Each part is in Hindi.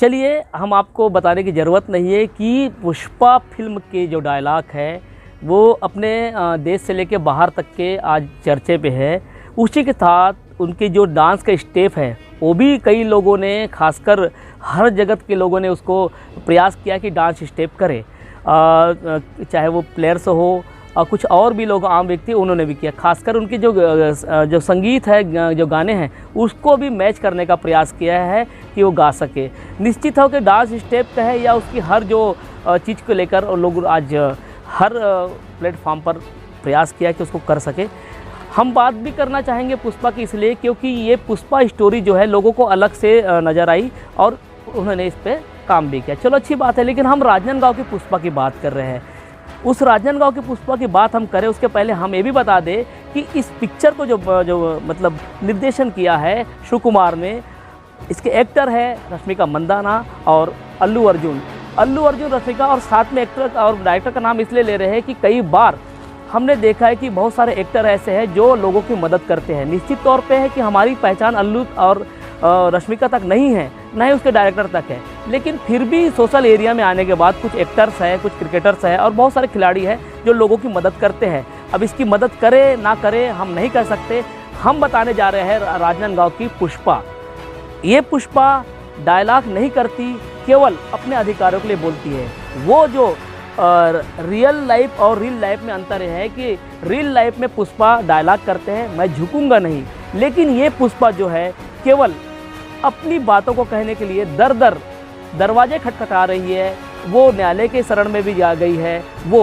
चलिए, हम आपको बताने की ज़रूरत नहीं है कि पुष्पा फिल्म के जो डायलॉग है वो अपने देश से लेके बाहर तक के आज चर्चे पे है। उसी के साथ उनके जो डांस का स्टेप है वो भी कई लोगों ने, खासकर हर जगत के लोगों ने उसको प्रयास किया कि डांस स्टेप करें। चाहे वो प्लेयर्स हो और कुछ और भी लोग, आम व्यक्ति, उन्होंने भी किया। खासकर उनके जो संगीत है, जो गाने हैं, उसको भी मैच करने का प्रयास किया है कि वो गा सके। निश्चित हो कि डांस स्टेप का है या उसकी हर जो चीज़ को लेकर लोग आज हर प्लेटफॉर्म पर प्रयास किया कि उसको कर सके। हम बात भी करना चाहेंगे पुष्पा की, इसलिए क्योंकि ये पुष्पा स्टोरी जो है लोगों को अलग से नज़र आई और उन्होंने इस पर काम भी किया। चलो, अच्छी बात है, लेकिन हम राजनांदगांव की पुष्पा की बात कर रहे हैं। उस राजनांदगांव की पुष्पा की बात हम करें उसके पहले हम ये भी बता दें कि इस पिक्चर को जो मतलब निर्देशन किया है सुकुमार ने, इसके एक्टर है रश्मिका मंदाना और अल्लू अर्जुन, रश्मिका, और साथ में एक्टर और डायरेक्टर का नाम इसलिए ले रहे हैं कि कई बार हमने देखा है कि बहुत सारे एक्टर ऐसे हैं जो लोगों की मदद करते हैं। निश्चित तौर पे है कि हमारी पहचान अल्लू और रश्मिका तक नहीं है, ना ही उसके डायरेक्टर तक है, लेकिन फिर भी सोशल एरिया में आने के बाद कुछ एक्टर्स हैं, कुछ क्रिकेटर्स हैं और बहुत सारे खिलाड़ी हैं जो लोगों की मदद करते हैं। अब इसकी मदद करे ना करे हम नहीं कह सकते। हम बताने जा रहे हैं राजनांदगांव की पुष्पा। ये पुष्पा डायलॉग नहीं करती, केवल अपने अधिकारों के लिए बोलती है। वो जो रियल लाइफ और रील लाइफ में अंतर है कि रियल लाइफ में पुष्पा डायलॉग करते हैं, मैं झुकूंगा नहीं, लेकिन ये पुष्पा जो है केवल अपनी बातों को कहने के लिए दर दर दरवाजे खटखटा रही है। वो न्यायालय के शरण में भी जा गई है, वो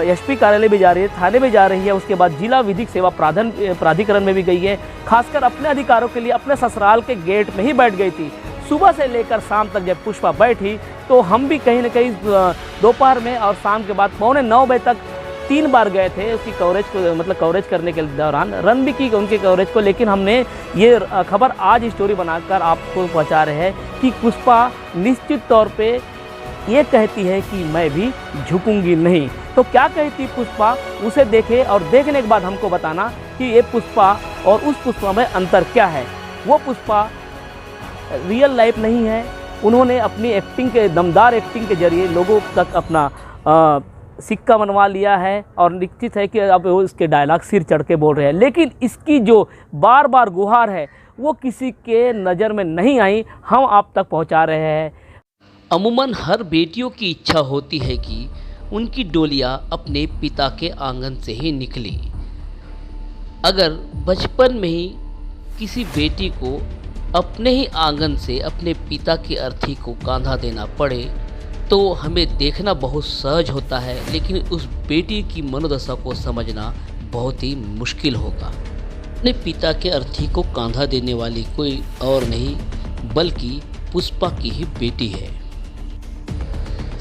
एसपी कार्यालय भी जा रही है, थाने में जा रही है, उसके बाद जिला विधिक सेवा प्राधिकरण में भी गई है। खासकर अपने अधिकारों के लिए अपने ससुराल के गेट में ही बैठ गई थी। सुबह से लेकर शाम तक जब पुष्पा बैठी तो हम भी कहीं ना कहीं दोपहर में और शाम के बाद 8:45 बजे तक 3 बार गए थे उसकी कवरेज को, मतलब कवरेज करने के दौरान रन भी की उनके कवरेज को। लेकिन हमने ये खबर आज स्टोरी बनाकर आपको पहुंचा रहे हैं कि पुष्पा निश्चित तौर पे ये कहती है कि मैं भी झुकूंगी नहीं। तो क्या कहती पुष्पा, उसे देखे और देखने के बाद हमको बताना कि ये पुष्पा और उस पुष्पा में अंतर क्या है। वो पुष्पा रियल लाइफ नहीं है, उन्होंने अपनी एक्टिंग के, दमदार एक्टिंग के जरिए लोगों तक अपना सिक्का बनवा लिया है और निश्चित है कि अब वो इसके डायलॉग सिर चढ़ के बोल रहे हैं। लेकिन इसकी जो बार बार गुहार है वो किसी के नज़र में नहीं आई, हम आप तक पहुंचा रहे हैं। अमूमन हर बेटियों की इच्छा होती है कि उनकी डोलियां अपने पिता के आंगन से ही निकले। अगर बचपन में ही किसी बेटी को अपने ही आंगन से अपने पिता की अर्थी को कांधा देना पड़े तो हमें देखना बहुत सहज होता है, लेकिन उस बेटी की मनोदशा को समझना बहुत ही मुश्किल होगा। अपने पिता के अर्थी को कांधा देने वाली कोई और नहीं बल्कि पुष्पा की ही बेटी है।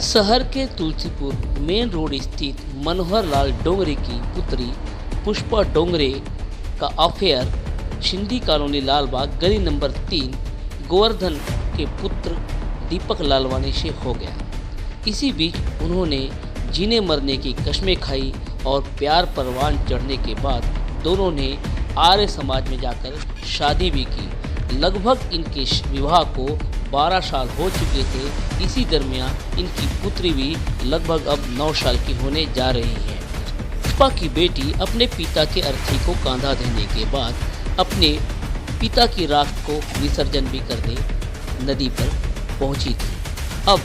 शहर के तुलसीपुर मेन रोड स्थित मनोहर लाल डोंगरे की पुत्री पुष्पा डोंगरे का अफेयर सिंधी कॉलोनी लालबाग गली नंबर 3 गोवर्धन के पुत्र दीपक लालवानी से हो गया। इसी बीच उन्होंने जीने मरने की कस्में खाई और प्यार परवान चढ़ने के बाद दोनों ने आर्य समाज में जाकर शादी भी की। लगभग इनके विवाह को 12 साल हो चुके थे। इसी दरमियान इनकी पुत्री भी लगभग अब 9 साल की होने जा रही है। पुष्पा की बेटी अपने पिता के अर्थी को कांधा देने के बाद अपने पिता की राख को विसर्जन भी करने नदी पर पहुंची थी। अब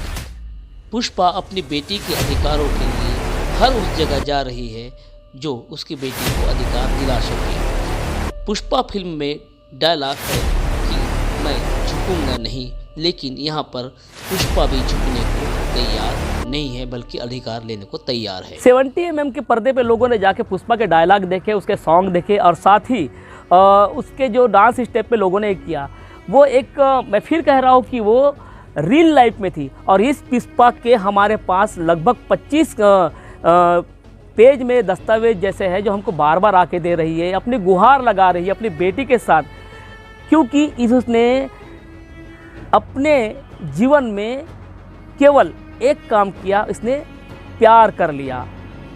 पुष्पा अपनी बेटी के अधिकारों के लिए हर उस जगह जा रही है जो उसकी बेटी को अधिकार दिला सके। पुष्पा फिल्म में डायलॉग है कि मैं झुकूंगा नहीं, लेकिन यहाँ पर पुष्पा भी झुकने को तैयार नहीं है बल्कि अधिकार लेने को तैयार है। 70 mm के पर्दे पे लोगों ने जाके पुष्पा के डायलॉग देखे, उसके सॉन्ग देखे और साथ ही उसके जो डांस स्टेप पे लोगों ने किया, वो एक मैं फिर कह रहा हूँ कि वो रियल लाइफ में थी। और इस पुष्पा के हमारे पास लगभग 25 पेज में दस्तावेज जैसे है जो हमको बार बार आके दे रही है, अपनी गुहार लगा रही है अपनी बेटी के साथ, क्योंकि इसने अपने जीवन में केवल एक काम किया, इसने प्यार कर लिया।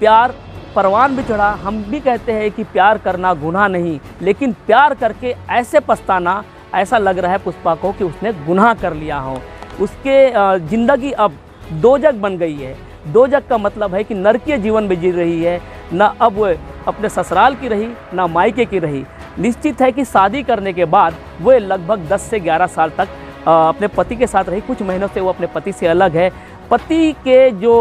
प्यार परवान भी चढ़ा। हम भी कहते हैं कि प्यार करना गुनाह नहीं, लेकिन प्यार करके ऐसे पछताना, ऐसा लग रहा है पुष्पा को कि उसने गुनाह कर लिया हो। उसके ज़िंदगी अब दोजक बन गई है। दोजक का मतलब है कि नरकीय जीवन में जी रही है, ना अब वो अपने ससुराल की रही ना मायके की रही। निश्चित है कि शादी करने के बाद वो लगभग 10 से 11 साल तक अपने पति के साथ रही। कुछ महीनों से वो अपने पति से अलग है। पति के जो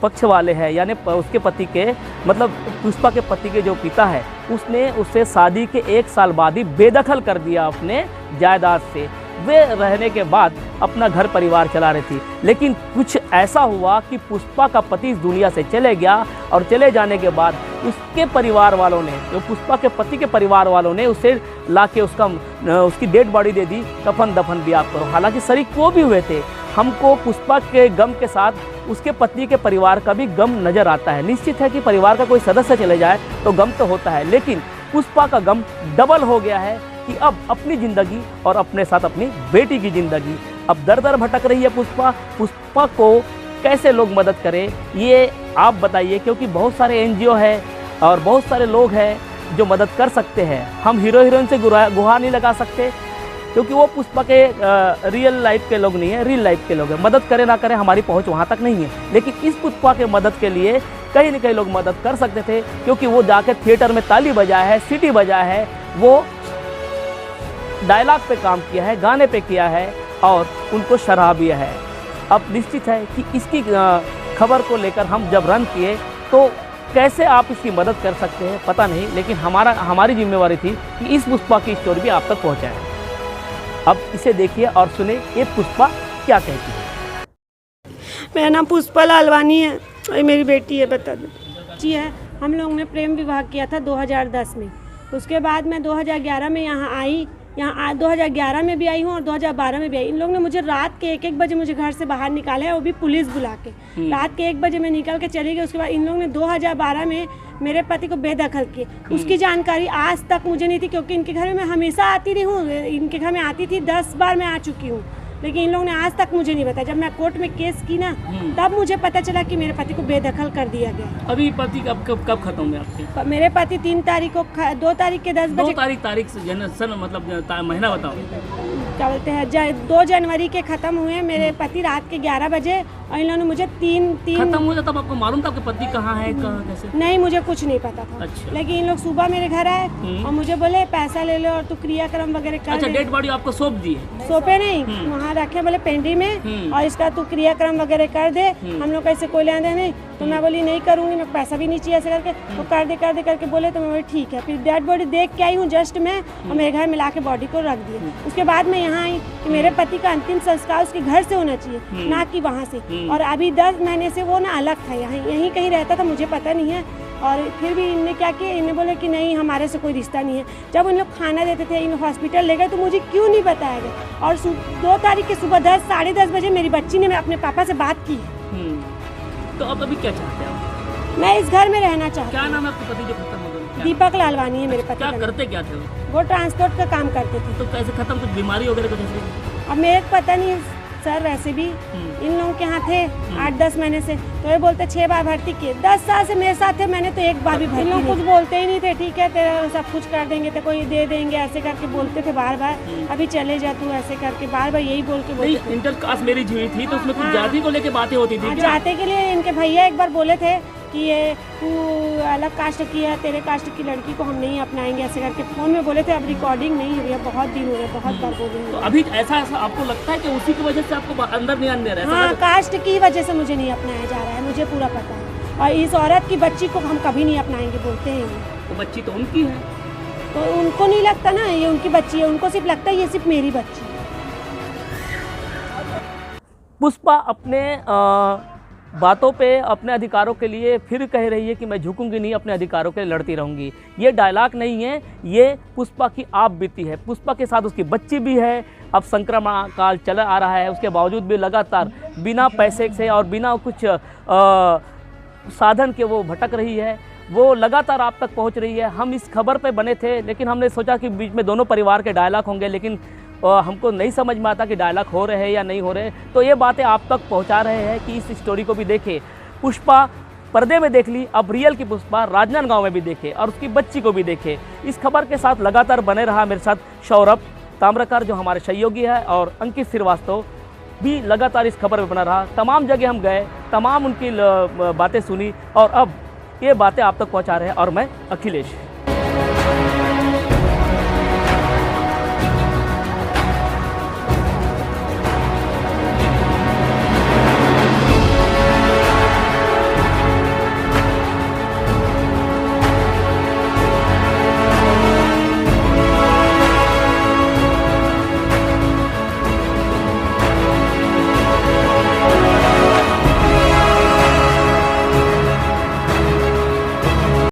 पक्ष वाले हैं, यानी उसके पति के मतलब पुष्पा के पति के जो पिता है, उसने उसे शादी के 1 साल बाद ही बेदखल कर दिया अपने जायदाद से। वे रहने के बाद अपना घर परिवार चला रही थी, लेकिन कुछ ऐसा हुआ कि पुष्पा का पति इस दुनिया से चले गया और चले जाने के बाद उसके परिवार वालों ने, जो पुष्पा के पति के परिवार वालों ने उसे लाके उसकी डेड बॉडी दे दी, कफन दफन भी आप करो। हालांकि शरीक वो भी हुए थे। हमको पुष्पा के गम के साथ उसके पति के परिवार का भी गम नज़र आता है। निश्चित है कि परिवार का कोई सदस्य चले जाए तो गम तो होता है, लेकिन पुष्पा का गम डबल हो गया है कि अब अपनी ज़िंदगी और अपने साथ अपनी बेटी की ज़िंदगी अब दर दर भटक रही है। पुष्पा को कैसे लोग मदद करें ये आप बताइए, क्योंकि बहुत सारे NGO है और बहुत सारे लोग हैं जो मदद कर सकते हैं। हम हीरो हीरोइन से गुहार नहीं लगा सकते, क्योंकि वो पुष्पा के रियल लाइफ के लोग नहीं है, रियल लाइफ के लोग हैं। मदद करें ना करें हमारी पहुंच वहाँ तक नहीं है, लेकिन इस पुष्पा के मदद के लिए कहीं न कहीं लोग मदद कर सकते थे, क्योंकि वो जाके थिएटर में ताली बजाया है, सीटी बजाया है, वो डायलॉग पे काम किया है, गाने पे किया है और उनको सराहा है। अब निश्चित है कि इसकी खबर को लेकर हम जब रन किए तो कैसे आप इसकी मदद कर सकते हैं पता नहीं, लेकिन हमारी जिम्मेवारी थी कि इस पुष्पा की स्टोरी भी आप तक पहुँचाएं। अब इसे देखिए और सुने ये पुष्पा क्या कहती है। मेरा नाम पुष्पा लालवानी है और ये मेरी बेटी है। बता दो जी है। हम लोग ने प्रेम विवाह किया था 2010 में। उसके बाद मैं 2011 में यहाँ आई। यहाँ 2011 में भी आई हूँ और 2012 में भी आई। इन लोगों ने मुझे रात के 1-1 बजे मुझे घर से बाहर निकाला है, वो भी पुलिस बुला के। रात के 1 बजे मैं निकल के चली गई। उसके बाद इन लोगों ने 2012 में मेरे पति को बेदखल किए। उसकी जानकारी आज तक मुझे नहीं थी, क्योंकि इनके घर में मैं हमेशा आती रही हूँ। इनके घर में आती थी, 10 बार मैं आ चुकी हूँ, लेकिन इन लोगों ने आज तक मुझे नहीं बताया। जब मैं कोर्ट में केस की ना, तब मुझे पता चला कि मेरे पति को बेदखल कर दिया गया। अभी पति कब खत्म हुए आपके? मेरे पति 3 तारीख को 2 तारीख के 10 बजे 2 तारीख से सन मतलब महीना बताओ। क्या बोलते हैं 2 जनवरी के ख़त्म हुए मेरे पति रात के 11 बजे। और इन लोगों ने मुझे तीन खत्म हुआ तब आपको मालूम था आपके पति कहाँ है, कहाँ कैसे? नहीं, मुझे कुछ नहीं पता था। अच्छा। लेकिन इन लोग सुबह मेरे घर आए और मुझे बोले पैसा ले लो और तू क्रियाक्रम वगैरह कर। अच्छा, डेड बॉडी आपको सौंप दी है? सौंपे नहीं, वहाँ रखे बोले पेंडी में, और इसका तू क्रियाक्रम वगैरह कर दे। हम लोग कैसे कोई लेना देना नहीं, तो मैं बोली नहीं करूँगी, मैं पैसा भी नहीं चाहिए ऐसे करके। तो कर दे करके बोले, तो मैं बोली ठीक है। फिर डेड बॉडी देख के आई हूँ जस्ट मैं, और मेरे घर में ला के बॉडी को रख दिया। उसके बाद मैं यहाँ आई कि मेरे पति का अंतिम संस्कार उसके घर से होना चाहिए, ना कि वहाँ से। और अभी 10 महीने से वो ना अलग था, यहीं कहीं रहता था, मुझे पता नहीं है। और फिर भी इनने क्या किया, इन्हें बोले कि नहीं हमारे से कोई रिश्ता नहीं है। जब उन लोग खाना देते थे, इन हॉस्पिटल ले गए, तो मुझे क्यों नहीं बताया गया। और 2 तारीख के सुबह 10 साढ़े 10 बजे मेरी बच्ची ने अपने पापा से बात की। तो अब अभी क्या चाहते हैं? मैं इस घर में रहना चाहती हूँ। क्या नाम है आपके पति जो खत्म हो गए? दीपक लालवानी है मेरे पति। क्या करते क्या थे वो ट्रांसपोर्ट का काम करते थे। तो कैसे खत्म, कुछ बीमारी वगैरह कुछ? अब मेरे को पता नहीं सर, वैसे भी इन लोगों के यहाँ थे 8-10 महीने से, तो ये बोलते 6 बार भर्ती किए। 10 साल से मेरे साथ थे, मैंने तो 1 बार भी भर्ती। इन लोग कुछ बोलते ही नहीं थे, ठीक है तेरा सब कुछ कर देंगे, तो कोई दे देंगे, ऐसे करके बोलते थे बार बार। अभी चले जा तू, ऐसे करके बार बार यही बोल के बोलते। इंटर कास्ट मैरिज हुई थी तो उसमें कुछ जाति को लेके बातें होती थी? जाते के लिए इनके भैया एक बार बोले थे कि ये तू अलग कास्ट की है, तेरे कास्ट की लड़की को हम नहीं अपनाएंगे, ऐसे करके फ़ोन में बोले थे। अब रिकॉर्डिंग नहीं हुई है, बहुत दिन हो गए, बहुत बार बोले हैं। तो अभी ऐसा आपको लगता है कि उसी की वजह से आपको अंदर नहीं आने रहा है? हाँ, कास्ट की वजह से मुझे नहीं अपनाया जा रहा है, मुझे पूरा पता है। और इस औरत की बच्ची को हम कभी नहीं अपनाएंगे बोलते हैं ये। तो बच्ची तो उनकी है, तो उनको नहीं लगता ना ये उनकी बच्ची है, उनको सिर्फ लगता है ये सिर्फ मेरी बच्ची है। पुष्पा अपने बातों पे अपने अधिकारों के लिए फिर कह रही है कि मैं झुकूंगी नहीं, अपने अधिकारों के लिए लड़ती रहूंगी। ये डायलॉग नहीं है, ये पुष्पा की आप बीती है। पुष्पा के साथ उसकी बच्ची भी है। अब संक्रमण काल चला आ रहा है, उसके बावजूद भी लगातार बिना पैसे से और बिना कुछ साधन के वो भटक रही है, वो लगातार आप तक पहुंच रही है। हम इस खबर पे बने थे, लेकिन हमने सोचा कि बीच में दोनों परिवार के डायलॉग होंगे, लेकिन हमको नहीं समझ में आता कि डायलॉग हो रहे हैं या नहीं हो रहे। तो ये बातें आप तक पहुंचा रहे हैं कि इस स्टोरी को भी देखें। पुष्पा पर्दे में देख ली, अब रियल की पुष्पा राजनांदगांव में भी देखे और उसकी बच्ची को भी देखे। इस खबर के साथ लगातार बने रहा मेरे साथ सौरभ ताम्रकर जो हमारे सहयोगी है, और अंकित श्रीवास्तव भी लगातार इस खबर में बना रहा। तमाम जगह हम गए, तमाम उनकी बातें सुनी और अब ये बातें आप तक पहुंचा रहे हैं और मैं अखिलेश।